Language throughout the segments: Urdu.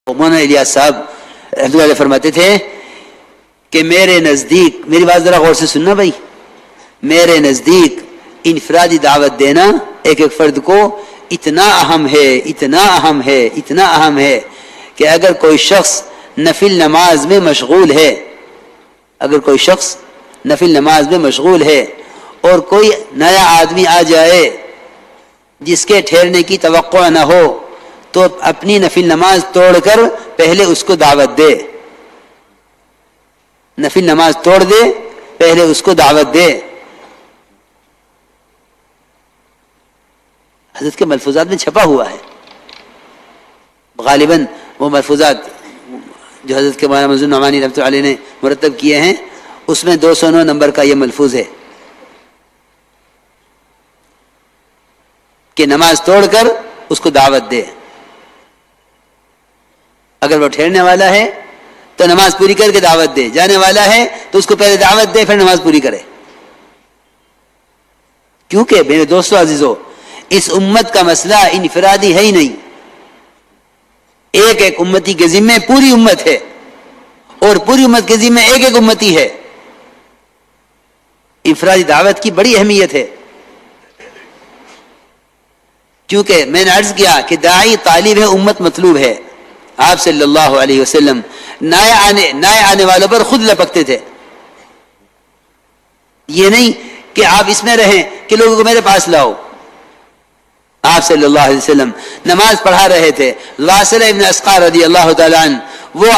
مولانا الیاس صاحب رحمۃ اللہ علیہ فرماتے تھے کہ میرے نزدیک، میری بات ذرا غور سے سننا بھائی، میرے نزدیک انفرادی دعوت دینا ایک ایک فرد کو اتنا اہم ہے، اتنا اہم ہے، اتنا اہم ہے کہ اگر کوئی شخص نفل نماز میں مشغول ہے، اگر کوئی شخص نفل نماز میں مشغول ہے اور کوئی نیا آدمی آ جائے جس کے ٹھہرنے کی توقع نہ ہو، تو اپنی نفل نماز توڑ کر پہلے اس کو دعوت دے، نفل نماز توڑ دے، پہلے اس کو دعوت دے۔ حضرت کے ملفوظات میں چھپا ہوا ہے، غالباً وہ ملفوظات جو حضرت کے مولانا منظور نعمانی رحمۃ اللہ علیہ نے مرتب کیے ہیں، اس میں 209 نمبر کا یہ ملفوظ ہے کہ نماز توڑ کر اس کو دعوت دے۔ اگر وہ ٹھہرنے والا ہے تو نماز پوری کر کے دعوت دے، جانے والا ہے تو اس کو پہلے دعوت دے پھر نماز پوری کرے۔ کیونکہ میرے دوستو عزیزو، اس امت کا مسئلہ انفرادی ہے ہی نہیں، ایک ایک امتی کے ذمہ پوری امت ہے، اور پوری امت کے ذمہ ایک ایک امتی ہے۔ انفرادی دعوت کی بڑی اہمیت ہے، کیونکہ میں نے عرض کیا کہ داعی طالب ہے، امت مطلوب ہے۔ آپ صلی اللہ علیہ وسلم نئے آنے والوں پر خود لپکتے تھے، یہ نہیں کہ آپ اس میں رہیں کہ لوگوں کو میرے پاس لاؤ۔ آپ صلی اللہ علیہ وسلم نماز پڑھا رہے تھے، واصلہ ابن اسقع رضی اللہ تعالیٰ عنہ وہ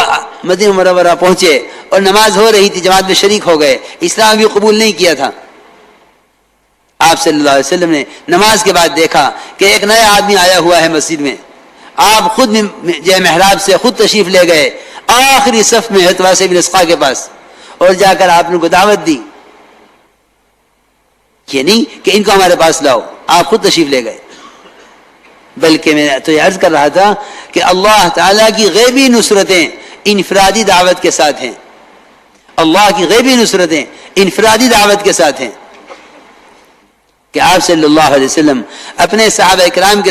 مدینہ منورہ پہنچے اور نماز ہو رہی تھی، جماعت میں شریک ہو گئے، اسلام بھی قبول نہیں کیا تھا۔ آپ صلی اللہ علیہ وسلم نے نماز کے بعد دیکھا کہ ایک نیا آدمی آیا ہوا ہے مسجد میں، آپ خود جو محراب سے خود تشریف لے گئے آخری صف میں حضرت واصلہ ابن اسقع کے پاس، اور جا کر آپ نے ان کو دعوت دی۔ یہ نہیں کہ ان کو ہمارے پاس لاؤ، آپ خود تشریف لے گئے، بلکہ میں تو یہ عرض کر رہا تھا کہ اللہ تعالیٰ کی غیبی نصرتیں انفرادی دعوت کے ساتھ ہیں، اللہ کی غیبی نصرتیں انفرادی دعوت کے ساتھ ہیں، کہ آپ صلی اللہ علیہ وسلم اپنے صحابہ کرام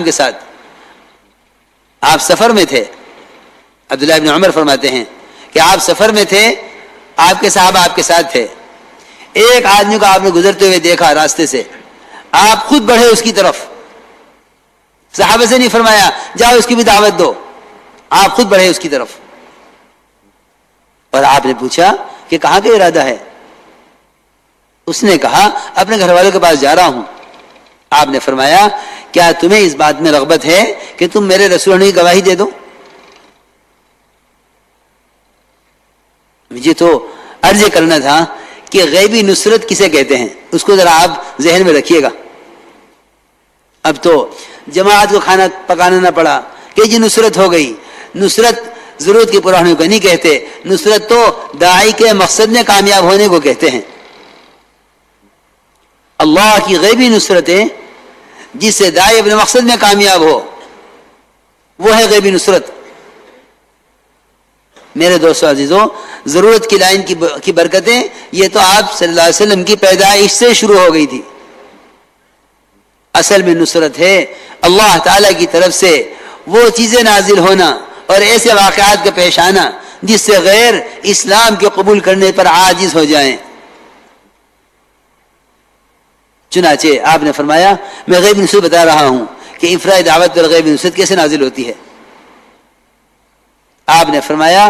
کے ساتھ آپ سفر میں تھے۔ عبداللہ ابن عمر فرماتے ہیں کہ آپ سفر میں تھے، آپ کے صحابہ آپ کے ساتھ تھے، ایک آدمی کو آپ نے گزرتے ہوئے دیکھا راستے سے، آپ خود بڑھے اس کی طرف، صحابہ سے نہیں فرمایا جاؤ اس کی بھی دعوت دو، آپ خود بڑھے اس کی طرف، اور آپ نے پوچھا کہ کہاں کا ارادہ ہے؟ اس نے کہا اپنے گھر والوں کے پاس جا رہا ہوں۔ آپ نے فرمایا کیا تمہیں اس بات میں رغبت ہے کہ تم میرے رسول ہونے کی گواہی دے دو؟ مجھے تو عرض کرنا تھا کہ غیبی نصرت کسے کہتے ہیں، اس کو ذرا آپ ذہن میں رکھیے گا۔ اب تو جماعت کو کھانا پکانا نہ پڑا کہ جی نصرت ہو گئی۔ نصرت ضرورت کی پورا ہونے کو نہیں کہتے، نصرت تو داعی کے مقصد میں کامیاب ہونے کو کہتے ہیں۔ اللہ کی غیبی نصرتیں جس سے داعی اپنے مقصد میں کامیاب ہو، وہ ہے غیبی نصرت۔ میرے دوستو عزیزوں، ضرورت کی لائن کی برکتیں یہ تو آپ صلی اللہ علیہ وسلم کی پیدائش سے شروع ہو گئی تھی۔ اصل میں نصرت ہے اللہ تعالیٰ کی طرف سے وہ چیزیں نازل ہونا اور ایسے واقعات کا پیش آنا جس سے غیر اسلام کے قبول کرنے پر عاجز ہو جائیں۔ چنانچہ آپ نے فرمایا میں غیبی نصرت بتا رہا ہوں کہ انفرادی دعوت پر غیبی نصرت کیسے نازل ہوتی ہے۔ آپ نے فرمایا،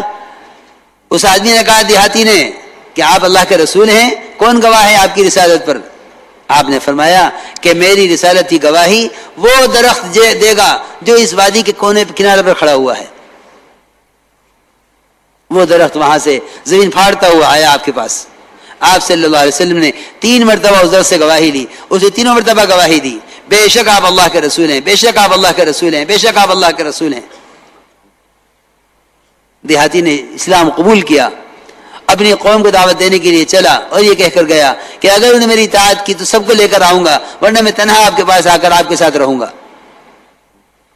اس آدمی نے کہا دیہاتی نے کہ آپ اللہ کے رسول ہیں، کون گواہ ہے آپ کی رسالت پر؟ آپ نے فرمایا کہ میری رسالت کی گواہی وہ درخت دے گا جو اس وادی کے کونے کنارے پر کھڑا ہوا ہے۔ وہ درخت وہاں سے زمین پھاڑتا ہوا آیا آپ کے پاس، آپ صلی اللہ علیہ وسلم نے 3 مرتبہ اس درخت سے گواہی لی، اسے تینوں مرتبہ گواہی دی، بے شک آپ اللہ کے رسول ہیں، بے شک آپ اللہ کے رسول ہیں، بے شک آپ اللہ کے رسول ہیں۔ دیہاتی نے اسلام قبول کیا، اپنی قوم کو دعوت دینے کے لیے چلا اور یہ کہہ کر گیا کہ اگر انہوں نے میری اطاعت کی تو سب کو لے کر آؤں گا، ورنہ میں تنہا آپ کے پاس آ کر آپ کے ساتھ رہوں گا۔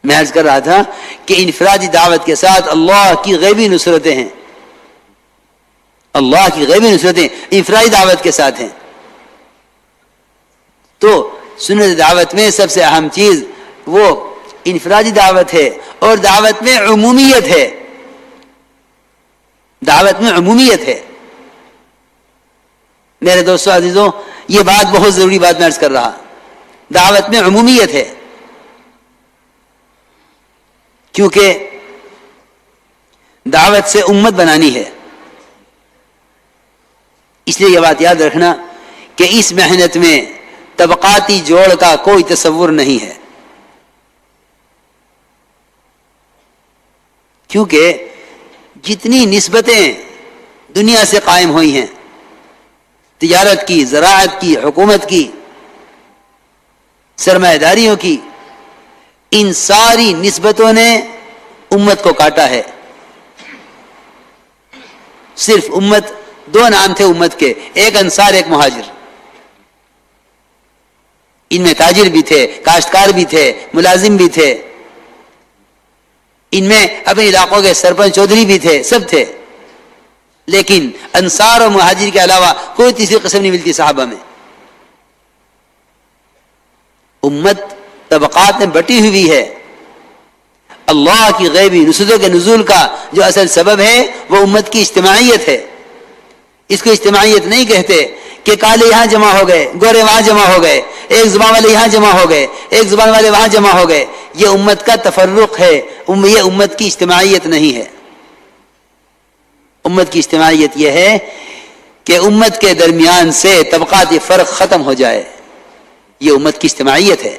میں عرض کر رہا تھا کہ انفرادی دعوت کے ساتھ اللہ کی غیبی نصرتیں ہیں، اللہ کی غیبی نصرتیں انفرادی دعوت کے ساتھ ہیں۔ تو سنت دعوت میں سب سے اہم چیز وہ انفرادی دعوت ہے اور دعوت میں عمومیت ہے. دعوت میں عمومیت ہے. میرے دوستو عزیزوں، یہ بات بہت ضروری بات میں عرض کر رہا. دعوت میں عمومیت ہے کیونکہ دعوت سے امت بنانی ہے. اس لیے یہ بات یاد رکھنا کہ اس محنت میں طبقاتی جوڑ کا کوئی تصور نہیں ہے، کیونکہ جتنی نسبتیں دنیا سے قائم ہوئی ہیں، تجارت کی، زراعت کی، حکومت کی، سرمایہ داریوں کی، ان ساری نسبتوں نے امت کو کاٹا ہے. صرف امت، دو نام تھے امت کے، ایک انصار ایک مہاجر. ان میں تاجر بھی تھے، کاشتکار بھی تھے، ملازم بھی تھے، ان میں اپنے علاقوں کے سرپنچ چودھری بھی تھے، سب تھے. لیکن انصار اور مہاجر کے علاوہ کوئی تیسری قسم نہیں ملتی صحابہ میں. امت طبقات میں بٹی ہوئی ہے. اللہ کی غیبی نصرتوں کے نزول کا جو اصل سبب ہے وہ امت کی اجتماعیت ہے. اس کو اجتماعیت نہیں کہتے کہ کالے یہاں جمع ہو گئے، گورے وہاں جمع ہو گئے، ایک زبان والے یہاں جمع ہو گئے، ایک زبان والے وہاں جمع ہو گئے. یہ امت کا تفرق ہے، یہ امت کی اجتماعیت نہیں ہے. امت کی اجتماعیت یہ ہے کہ امت کے درمیان سے طبقاتی فرق ختم ہو جائے. یہ امت کی اجتماعیت ہے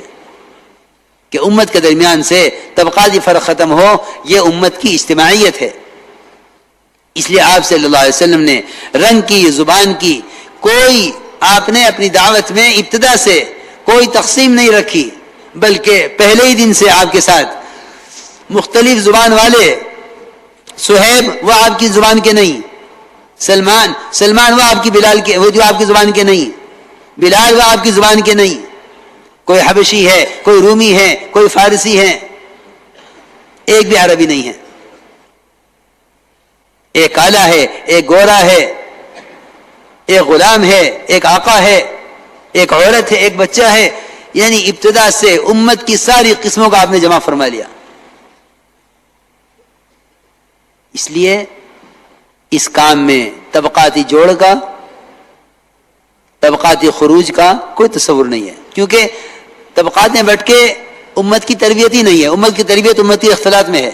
کہ امت کے درمیان سے طبقاتی فرق ختم ہو. یہ امت کی اجتماعیت ہے. اس لیے آپ صلی اللہ علیہ وسلم نے رنگ کی، زبان کی، کوئی آپ نے اپنی دعوت میں ابتدا سے کوئی تقسیم نہیں رکھی، بلکہ پہلے ہی دن سے آپ کے ساتھ مختلف زبان والے، صہیب وہ آپ کی زبان کے نہیں، سلمان وہ آپ کی بلال کے، وہ جو آپ کی زبان کے نہیں، بلال وہ آپ کی زبان کے نہیں. کوئی حبشی ہے، کوئی رومی ہے، کوئی فارسی ہے، ایک بھی عربی نہیں ہے. ایک کالا ہے، ایک گورا ہے، ایک غلام ہے، ایک آقا ہے، ایک عورت ہے، ایک بچہ ہے. یعنی ابتدا سے امت کی ساری قسموں کا آپ نے جمع فرما لیا. اس لیے اس کام میں طبقاتی جوڑ کا، طبقاتی خروج کا کوئی تصور نہیں ہے، کیونکہ طبقات میں بٹ کے امت کی تربیت ہی نہیں ہے. امت کی تربیت امتی اختلاط میں ہے.